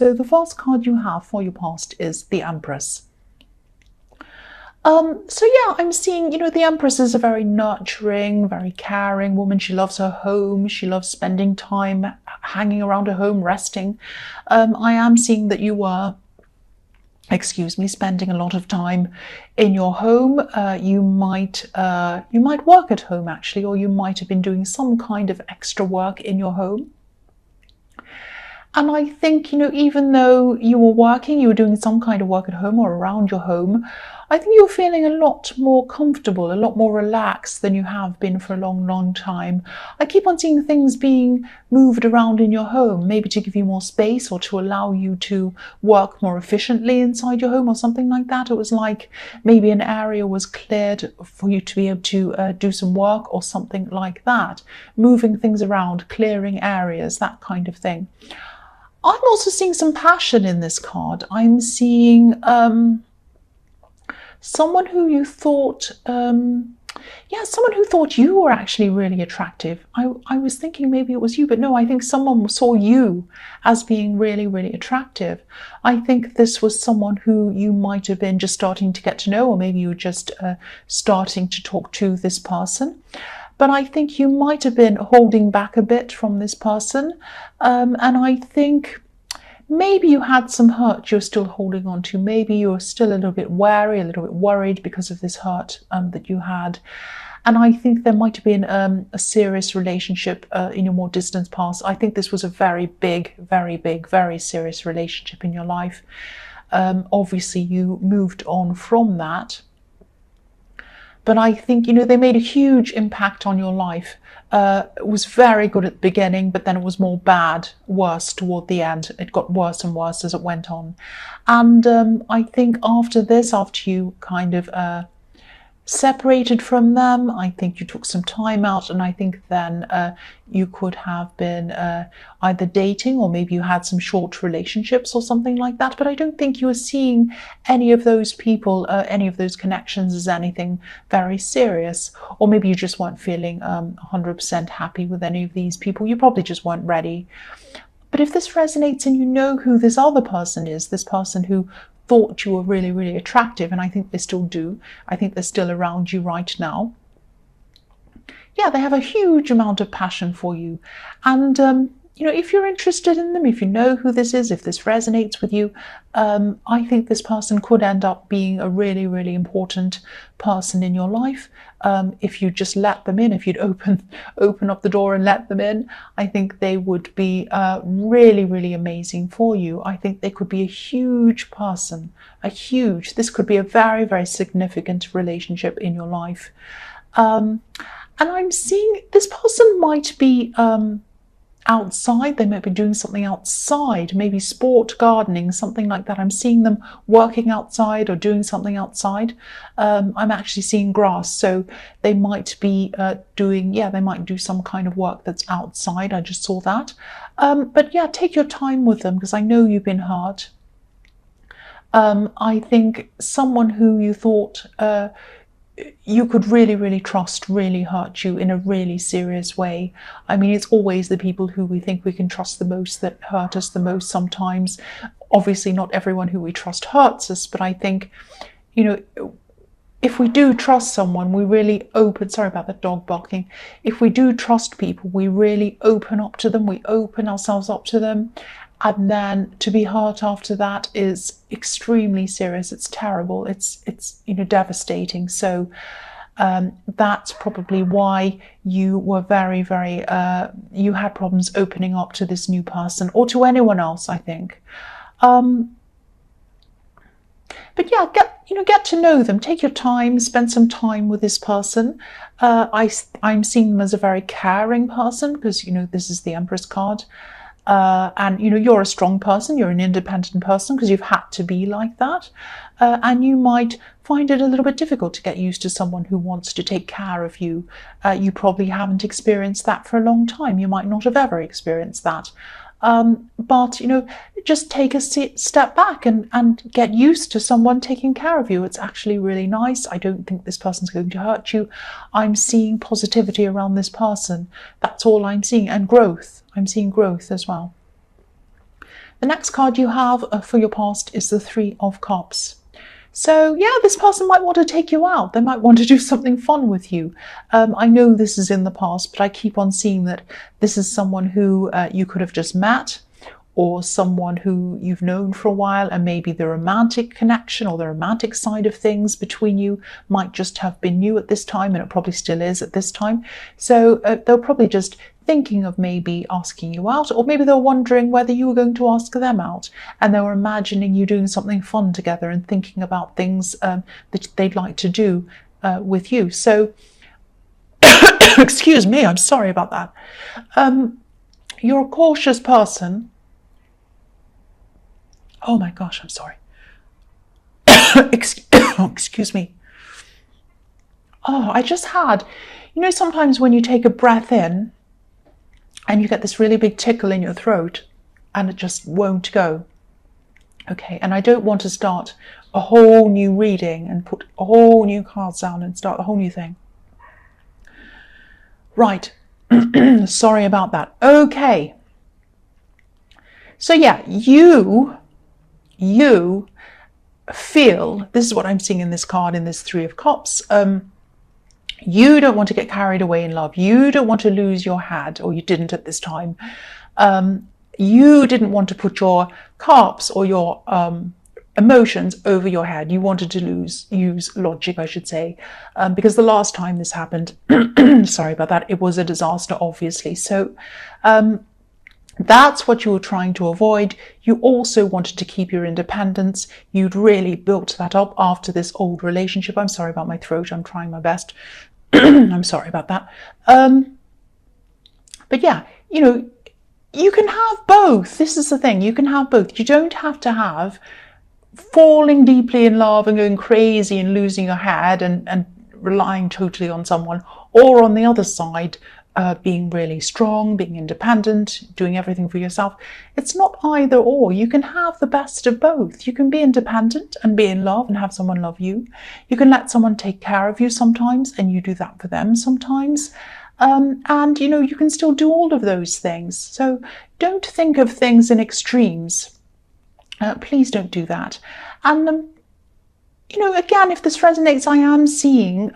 So the first card you have for your past is the Empress. So yeah, I'm seeing, the Empress is a very nurturing, very caring woman. She loves her home. She loves spending time hanging around her home, resting. I am seeing that you were, spending a lot of time in your home. You might work at home actually, or you might have been doing some kind of extra work in your home. And I think, even though you were working, you were doing some kind of work at home or around your home, I think you're feeling a lot more comfortable, a lot more relaxed than you have been for a long, long time. I keep on seeing things being moved around in your home, maybe to give you more space or to allow you to work more efficiently inside your home or something like that. It was like maybe an area was cleared for you to be able to do some work or something like that. Moving things around, clearing areas, that kind of thing. I'm also seeing some passion in this card. I'm seeing someone who you thought, someone who thought you were actually really attractive. I was thinking maybe it was you, but no, I think someone saw you as being really, really attractive. I think this was someone who you might have been just starting to get to know, or maybe you were just starting to talk to this person. But I think you might have been holding back a bit from this person. And I think maybe you had some hurt you're still holding on to. Maybe you're still a little bit wary, a little bit worried because of this hurt that you had. And I think there might have been a serious relationship in your more distant past. I think this was a very big, very serious relationship in your life. Obviously, you moved on from that. But I think, they made a huge impact on your life. It was very good at the beginning, but then it was worse toward the end. It got worse and worse as it went on. And I think after this, after you kind of separated from them, I think you took some time out, and I think then you could have been either dating, or maybe you had some short relationships or something like that. But I don't think you were seeing any of those people, any of those connections as anything very serious. Or maybe you just weren't feeling 100% happy with any of these people. You probably just weren't ready. But if this resonates and you know who this other person is, this person who thought you were really, really attractive, and I think they still do. I think they're still around you right now. Yeah, they have a huge amount of passion for you. And, if you're interested in them, if you know who this is, if this resonates with you, I think this person could end up being a really, really important person in your life. If you just let them in, if you'd open up the door and let them in, I think they would be really, really amazing for you. I think they could be a huge person, this could be a very, very significant relationship in your life. And I'm seeing this person might be outside. They might be doing something outside, maybe sport, gardening, something like that. I'm seeing them working outside or doing something outside. I'm actually seeing grass, so they might be they might do some kind of work that's outside. I just saw that. But yeah, take your time with them, because I know you've been hurt. I think someone who you thought you could really, really trust really hurt you in a really serious way. I mean, it's always the people who we think we can trust the most that hurt us the most sometimes. Obviously, not everyone who we trust hurts us, but I think, if we do trust someone, we really open, sorry about that dog barking. If we do trust people, we really open up to them, we open ourselves up to them. And then to be hurt after that is extremely serious. It's terrible. It's devastating. So that's probably why you were very, very, you had problems opening up to this new person, or to anyone else, I think. But yeah, get to know them. Take your time, spend some time with this person. I'm seeing them as a very caring person, because, this is the Empress card. And you're a strong person, you're an independent person, because you've had to be like that, and you might find it a little bit difficult to get used to someone who wants to take care of you. You probably haven't experienced that for a long time. You might not have ever experienced that. But just take a step back and get used to someone taking care of you. It's actually really nice. I don't think this person's going to hurt you. I'm seeing positivity around this person. That's all I'm seeing. And growth. I'm seeing growth as well. The next card you have for your past is the Three of Cups. So yeah, this person might want to take you out. They might want to do something fun with you. I know this is in the past, but I keep on seeing that this is someone who you could have just met, or someone who you've known for a while, and maybe the romantic connection or the romantic side of things between you might just have been new at this time, and it probably still is at this time. So they're probably just thinking of maybe asking you out, or maybe they're wondering whether you were going to ask them out, and they were imagining you doing something fun together and thinking about things that they'd like to do with you. So excuse me, I'm sorry about that. You're a cautious person. Oh my gosh, I'm sorry. Excuse me. Oh, I just had, you know, sometimes when you take a breath in and you get this really big tickle in your throat and it just won't go. Okay, and I don't want to start a whole new reading and put a whole new cards down and start a whole new thing. Right. Sorry about that. Okay. So yeah, you feel, this is what I'm seeing in this card, in this Three of Cups, you don't want to get carried away in love. You don't want to lose your head, or you didn't at this time. You didn't want to put your cups or your emotions over your head. You wanted to use logic, I should say, because the last time this happened, sorry about that, it was a disaster, obviously. So that's what you were trying to avoid. You also wanted to keep your independence. You'd really built that up after this old relationship. I'm sorry about my throat. I'm trying my best. I'm sorry about that. But yeah, you know, you can have both. This is the thing. You can have both. You don't have to have falling deeply in love and going crazy and losing your head and relying totally on someone, or on the other side, being really strong, being independent, doing everything for yourself. It's not either or. You can have the best of both. You can be independent and be in love and have someone love you. You can let someone take care of you sometimes, and you do that for them sometimes. And, you know, you can still do all of those things. So don't think of things in extremes. Please don't do that. And, you know, again, if this resonates, I am seeing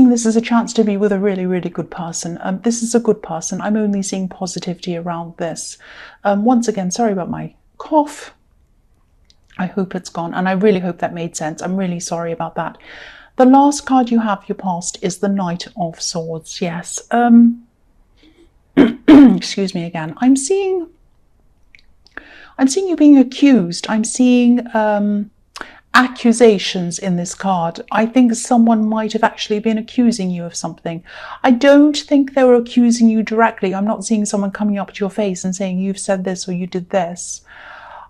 this as a chance to be with a really, really good person. This is a good person. I'm only seeing positivity around this. Once again, sorry about my cough. I hope it's gone, and I really hope that made sense. I'm really sorry about that. The last card you have, your past, is the Knight of Swords. Yes. Excuse me again. I'm seeing you being accused. I'm seeing accusations in this card. I think someone might have actually been accusing you of something. I don't think they were accusing you directly. I'm not seeing someone coming up to your face and saying you've said this or you did this.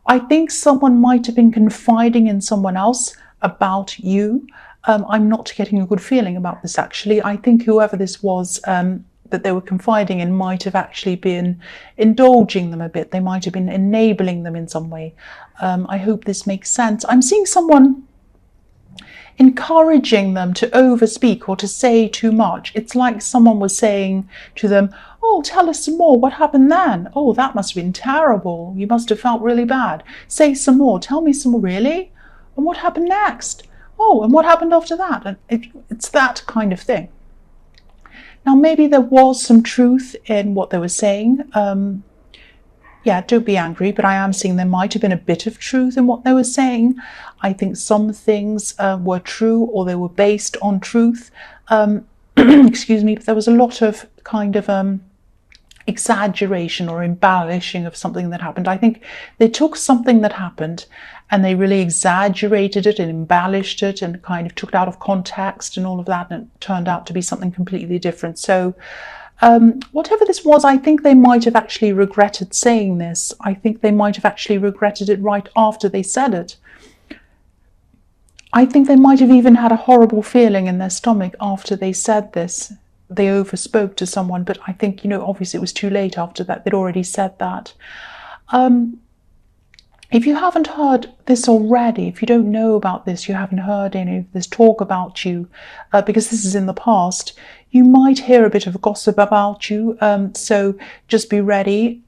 I think someone might have been confiding in someone else about you. I'm not getting a good feeling about this, actually. I think whoever this was that they were confiding in might have actually been indulging them a bit. They might have been enabling them in some way. I hope this makes sense. I'm seeing someone encouraging them to overspeak or to say too much. It's like someone was saying to them, oh, tell us some more. What happened then? Oh, that must have been terrible. You must have felt really bad. Say some more. Tell me some more. Really? And what happened next? Oh, and what happened after that? And it's that kind of thing. Now, maybe there was some truth in what they were saying. Yeah, don't be angry, but I am seeing there might have been a bit of truth in what they were saying. I think some things were true, or they were based on truth. Excuse me, but there was a lot of kind of exaggeration or embellishing of something that happened. I think they took something that happened and they really exaggerated it and embellished it and kind of took it out of context and all of that, and it turned out to be something completely different. So whatever this was, I think they might have actually regretted saying this. I think they might have actually regretted it right after they said it. I think they might have even had a horrible feeling in their stomach after they said this. They overspoke to someone, but I think, you know, obviously it was too late after that. They'd already said that. If you haven't heard this already, if you don't know about this, you haven't heard any of this talk about you, because this is in the past, you might hear a bit of gossip about you. So just be ready.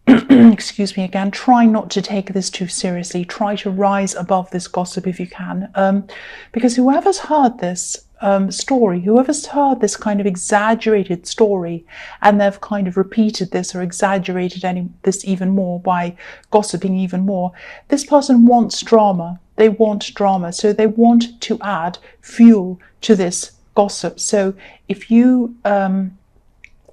excuse me again, try not to take this too seriously. Try to rise above this gossip if you can, because whoever's heard this story, whoever's heard this kind of exaggerated story, and they've kind of repeated this or exaggerated this even more by gossiping even more, this person wants drama. They want drama, so they want to add fuel to this gossip. So if you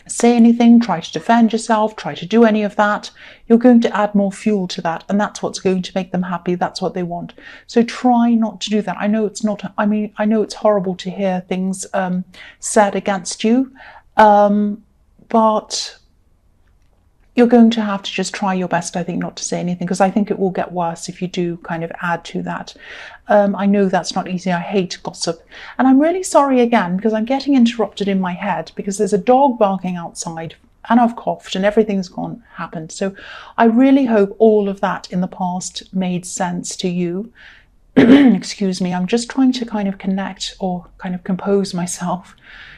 say anything, try to defend yourself, try to do any of that, you're going to add more fuel to that, and that's what's going to make them happy. That's what they want. So try not to do that. I know it's not, I mean, I know it's horrible to hear things said against you, but you're going to have to just try your best, I think, not to say anything, because I think it will get worse if you do kind of add to that. I know that's not easy. I hate gossip. And I'm really sorry again, because I'm getting interrupted in my head because there's a dog barking outside and I've coughed and everything's happened. So I really hope all of that in the past made sense to you. Excuse me. I'm just trying to kind of connect or kind of compose myself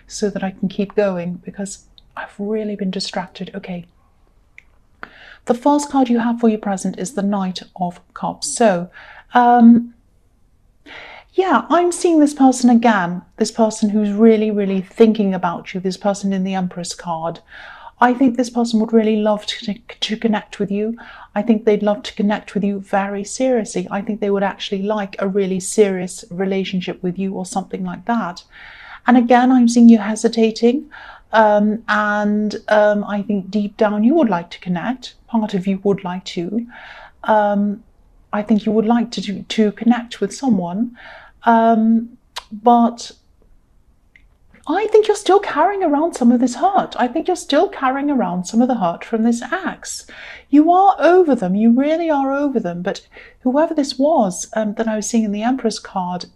so that I can keep going, because I've really been distracted. Okay. The first card you have for your present is the Knight of Cups. So, yeah, I'm seeing this person again, this person who's really, really thinking about you, this person in the Empress card. I think this person would really love to connect with you. I think they'd love to connect with you very seriously. I think they would actually like a really serious relationship with you or something like that. And again, I'm seeing you hesitating. I think deep down you would like to connect. Part of you would like to. I think you would like to connect with someone, but I think you're still carrying around some of this hurt. I think you're still carrying around some of the hurt from this ex. You are over them. You really are over them. But whoever this was that I was seeing in the Empress card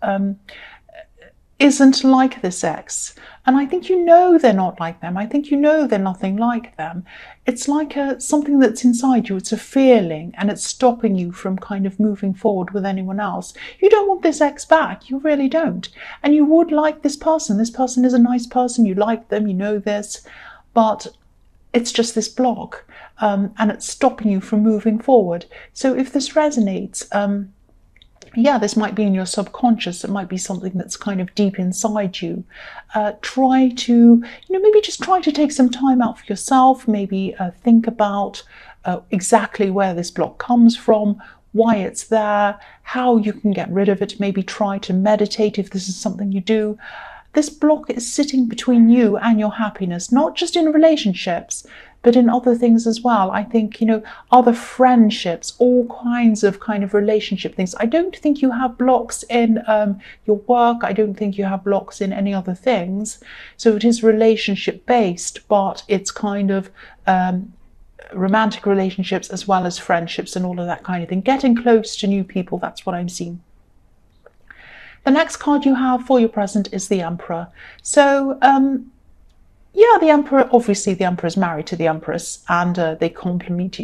isn't like this ex. And I think you know they're not like them. I think you know they're nothing like them. It's like something that's inside you. It's a feeling, and it's stopping you from kind of moving forward with anyone else. You don't want this ex back. You really don't. And you would like this person. This person is a nice person. You like them. You know this. But it's just this block. And it's stopping you from moving forward. So if this resonates, yeah, this might be in your subconscious. It might be something that's kind of deep inside you. Try to, maybe just try to take some time out for yourself. Maybe think about exactly where this block comes from, why it's there, how you can get rid of it. Maybe try to meditate if this is something you do. This block is sitting between you and your happiness, not just in relationships, but in other things as well. I think, other friendships, all kinds of kind of relationship things. I don't think you have blocks in your work. I don't think you have blocks in any other things. So it is relationship based, but it's kind of romantic relationships as well as friendships and all of that kind of thing. Getting close to new people, that's what I'm seeing. The next card you have for your present is the Emperor. So, yeah, the Emperor, obviously the Emperor is married to the Empress, and they complement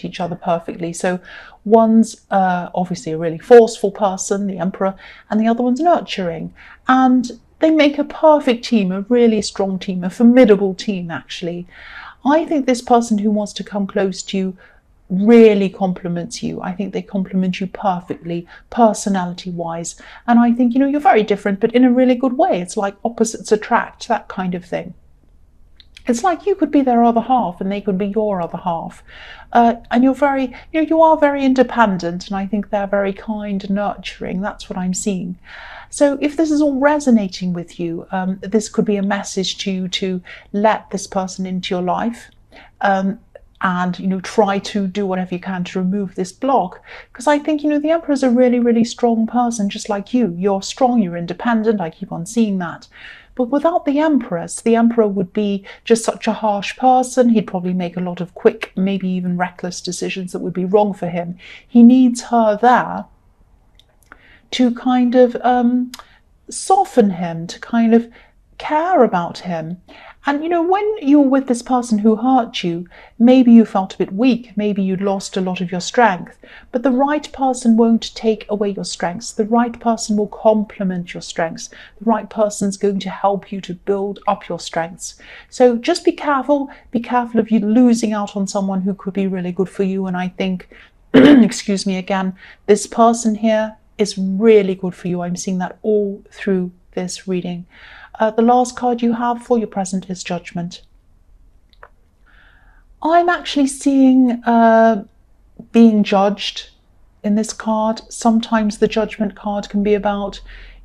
each other perfectly. So one's obviously a really forceful person, the Emperor, and the other one's nurturing. And they make a perfect team, a really strong team, a formidable team, actually. I think this person who wants to come close to you really compliments you. I think they complement you perfectly, personality-wise. And I think, you're very different, but in a really good way. It's like opposites attract, that kind of thing. It's like you could be their other half and they could be your other half. And you're very, you are very independent, and I think they're very kind and nurturing. That's what I'm seeing. So if this is all resonating with you, this could be a message to you to let this person into your life. And try to do whatever you can to remove this block, because I think the Emperor is a really, really strong person, just like you. You're strong, you're independent. I keep on seeing that. But without the Empress, the Emperor would be just such a harsh person. He'd probably make a lot of quick, maybe even reckless decisions that would be wrong for him. He needs her there to kind of soften him, to kind of care about him. And when you're with this person who hurt you, maybe you felt a bit weak, maybe you lost a lot of your strength, but the right person won't take away your strengths. The right person will complement your strengths. The right person's going to help you to build up your strengths. So just be careful of you losing out on someone who could be really good for you. And I think, excuse me again, this person here is really good for you. I'm seeing that all through this reading. The last card you have for your present is Judgment. I'm actually seeing being judged in this card. Sometimes the Judgment card can be about,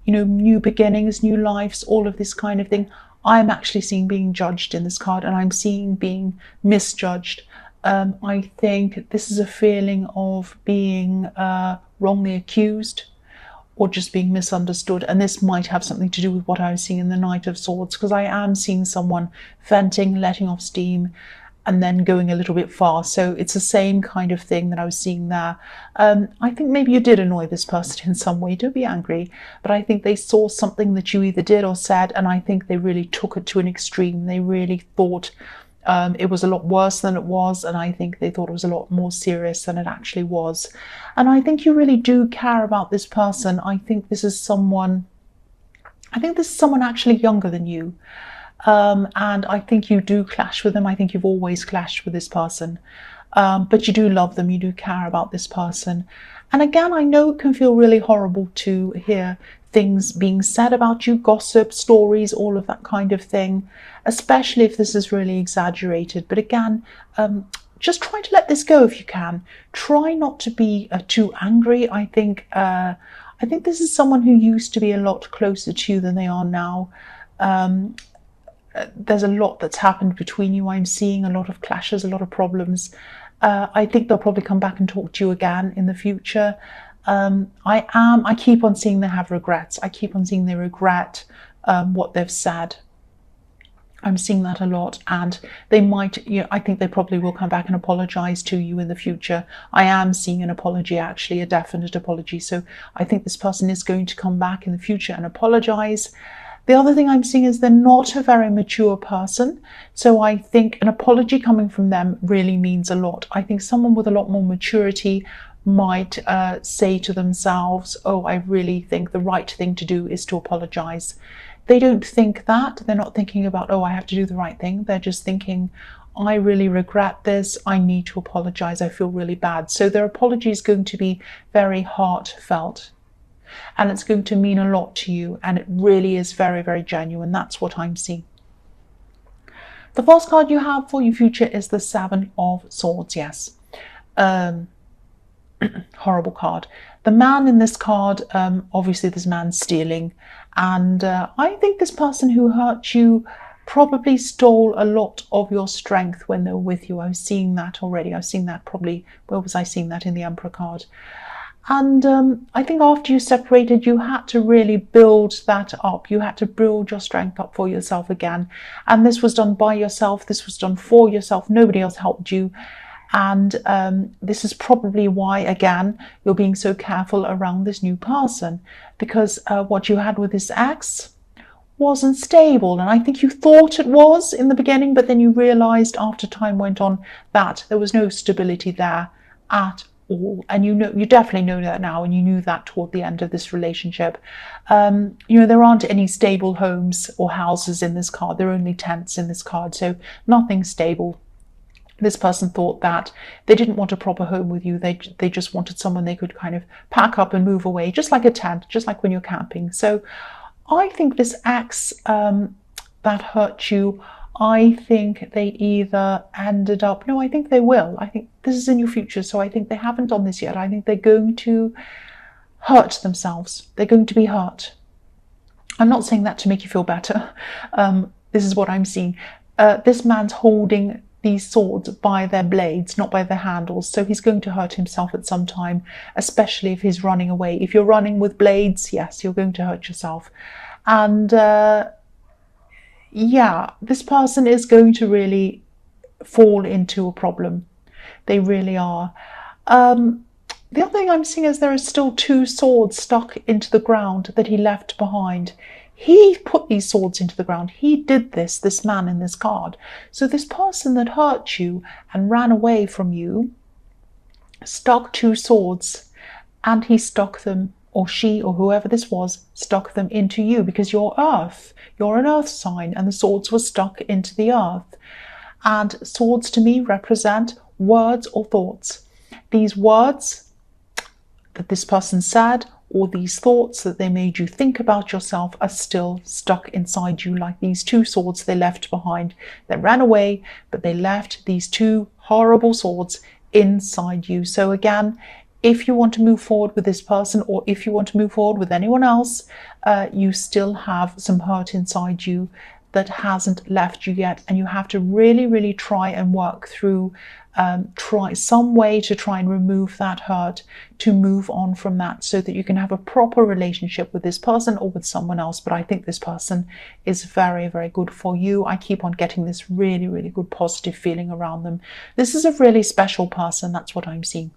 new beginnings, new lives, all of this kind of thing. I'm actually seeing being judged in this card, and I'm seeing being misjudged. I think this is a feeling of being wrongly accused, or just being misunderstood. And this might have something to do with what I was seeing in the Knight of Swords, because I am seeing someone venting, letting off steam, and then going a little bit far. So it's the same kind of thing that I was seeing there. I think maybe you did annoy this person in some way. Don't be angry. But I think they saw something that you either did or said, and I think they really took it to an extreme. They really thought it was a lot worse than it was, and I think they thought it was a lot more serious than it actually was. And I think you really do care about this person. I think this is someone actually younger than you. And I think you do clash with them. I think you've always clashed with this person. But you do love them. You do care about this person. And again, I know it can feel really horrible to hear things being said about you, gossip, stories, all of that kind of thing, especially if this is really exaggerated. But again, just try to let this go if you can. Try not to be too angry. I think this is someone who used to be a lot closer to you than they are now. There's a lot that's happened between you. I'm seeing a lot of clashes, a lot of problems. I think they'll probably come back and talk to you again in the future. I keep on seeing they have regrets. I keep on seeing they regret what they've said. I'm seeing that a lot, and they might, I think they probably will come back and apologize to you in the future. I am seeing an apology, actually, a definite apology. So I think this person is going to come back in the future and apologize. The other thing I'm seeing is they're not a very mature person. So I think an apology coming from them really means a lot. I think someone with a lot more maturity might say to themselves, oh, I really think the right thing to do is to apologize. They don't think that. They're not thinking about, oh, I have to do the right thing. They're just thinking, I really regret this. I need to apologize. I feel really bad. So their apology is going to be very heartfelt. And it's going to mean a lot to you. And it really is very, very genuine. That's what I'm seeing. The first card you have for your future is the Seven of Swords. Yes. Horrible card. The man in this card, obviously this man's stealing. And I think this person who hurt you probably stole a lot of your strength when they were with you. I was seeing that already. I was seeing that probably, where was I seeing that? In the Emperor card. And I think after you separated, you had to really build that up. You had to build your strength up for yourself again. And this was done by yourself. This was done for yourself. Nobody else helped you. And this is probably why, again, you're being so careful around this new person, because what you had with this ex wasn't stable. And I think you thought it was in the beginning, but then you realized after time went on that there was no stability there at all. And you definitely know that now, and you knew that toward the end of this relationship. There aren't any stable homes or houses in this card. There are only tents in this card, so nothing stable. This person thought that they didn't want a proper home with you. They just wanted someone they could kind of pack up and move away, just like a tent, just like when you're camping. So I think this ex that hurt you, I think they either ended up, no, I think they will. I think this is in your future, so I think they haven't done this yet. I think they're going to hurt themselves. They're going to be hurt. I'm not saying that to make you feel better. This is what I'm seeing. This man's holding these swords by their blades, not by their handles. So he's going to hurt himself at some time, especially if he's running away. If you're running with blades, yes, you're going to hurt yourself. And yeah, this person is going to really fall into a problem. They really are. The other thing I'm seeing is there are still two swords stuck into the ground that he left behind. He put these swords into the ground. He did this man in this card. So this person that hurt you and ran away from you stuck 2 swords, and he stuck them, or she, or whoever this was, stuck them into you because you're earth. You're an earth sign, and the swords were stuck into the earth. And swords to me represent words or thoughts. These words that this person said, or these thoughts that they made you think about yourself, are still stuck inside you, like these 2 swords they left behind. They ran away, but they left these 2 horrible swords inside you. So again, if you want to move forward with this person, or if you want to move forward with anyone else, you still have some hurt inside you that hasn't left you yet, and you have to really try and work through, try some way to try and remove that hurt, to move on from that, so that you can have a proper relationship with this person or with someone else. But I think this person is very good for you. I keep on getting this really good positive feeling around them. This is a really special person. That's what I'm seeing.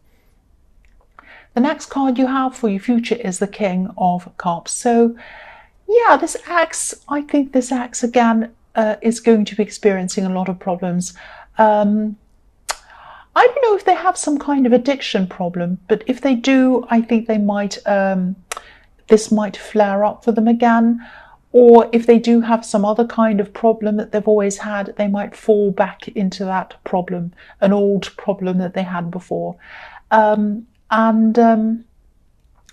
The next card you have for your future is the King of Cups. So yeah, this ex, I think this ex again is going to be experiencing a lot of problems. I don't know if they have some kind of addiction problem, but if they do, I think they might, this might flare up for them again. Or if they do have some other kind of problem that they've always had, they might fall back into that problem, an old problem that they had before.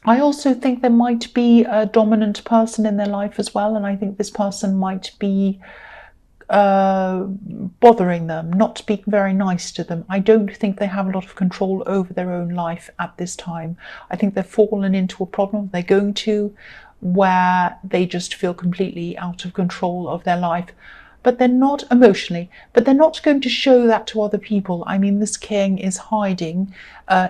I also think there might be a dominant person in their life as well, and I think this person might be bothering them, not being very nice to them. I don't think they have a lot of control over their own life at this time. I think they've fallen into a problem they're going to, where they just feel completely out of control of their life. But they're not emotionally, but they're not going to show that to other people. I mean, this king is hiding.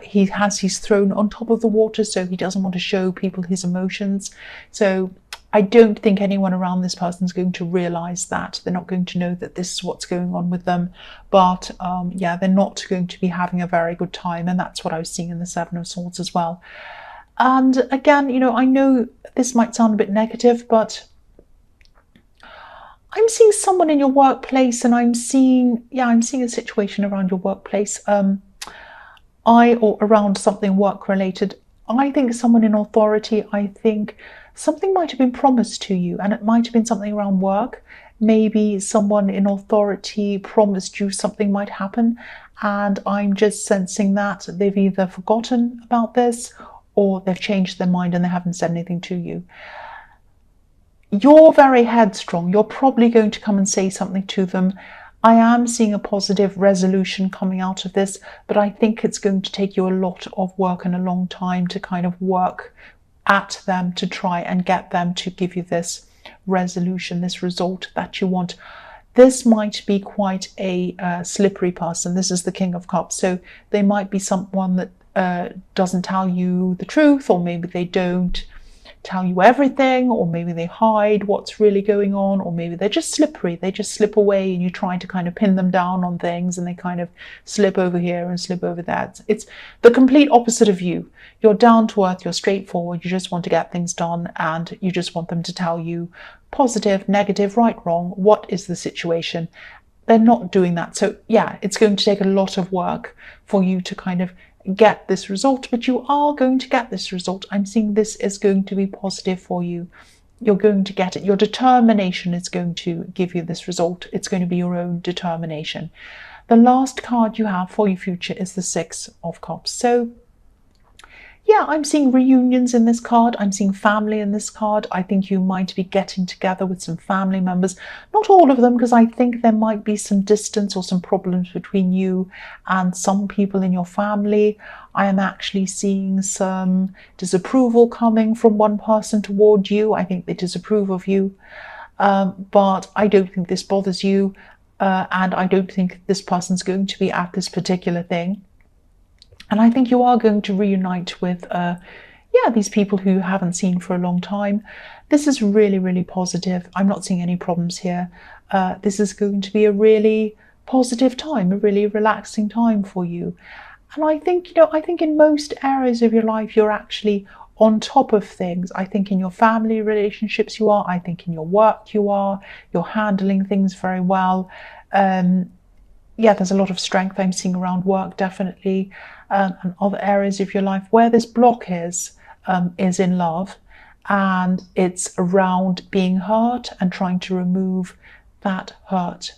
He's thrown on top of the water, so he doesn't want to show people his emotions. So I don't think anyone around this person is going to realize that. They're not going to know that this is what's going on with them. But yeah, they're not going to be having a very good time. And that's what I was seeing in the Seven of Swords as well. And again, you know, I know this might sound a bit negative, but I'm seeing someone in your workplace, and I'm seeing a situation around your workplace, or around something work related. I think someone in authority, I think something might have been promised to you, and it might have been something around work. Maybe someone in authority promised you something might happen, and I'm just sensing that they've either forgotten about this, or they've changed their mind and they haven't said anything to you. You're very headstrong. You're probably going to come and say something to them. I am seeing a positive resolution coming out of this, but I think it's going to take you a lot of work and a long time to kind of work at them to try and get them to give you this resolution, this result that you want. This might be quite a slippery person. This is the King of Cups. So they might be someone that doesn't tell you the truth, or maybe they don't tell you everything, or maybe they hide what's really going on, or maybe they're just slippery. They just slip away and you're trying to kind of pin them down on things, and they kind of slip over here and slip over there. It's the complete opposite of you. You're down to earth, you're straightforward, you just want to get things done, and you just want them to tell you positive, negative, right, wrong, what is the situation. They're not doing that. So yeah, it's going to take a lot of work for you to kind of get this result, but you are going to get this result. I'm seeing this is going to be positive for you. You're going to get it. Your determination is going to give you this result. It's going to be your own determination. The last card you have for your future is the Six of Cups. So yeah, I'm seeing reunions in this card. I'm seeing family in this card. I think you might be getting together with some family members. Not all of them, because I think there might be some distance or some problems between you and some people in your family. I am actually seeing some disapproval coming from one person toward you. I think they disapprove of you, but I don't think this bothers you, and I don't think this person's going to be at this particular thing. And I think you are going to reunite with, these people who you haven't seen for a long time. This is really positive. I'm not seeing any problems here. This is going to be a really positive time, a really relaxing time for you. And I think, I think in most areas of your life, you're actually on top of things. I think in your family relationships you are. I think in your work you are. You're handling things very well. Yeah, there's a lot of strength I'm seeing around work, definitely, and other areas of your life. Where this block is in love, and it's around being hurt and trying to remove that hurt,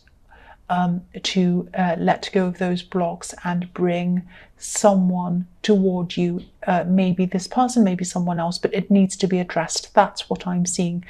to let go of those blocks and bring someone toward you. Maybe this person, maybe someone else, but it needs to be addressed. That's what I'm seeing.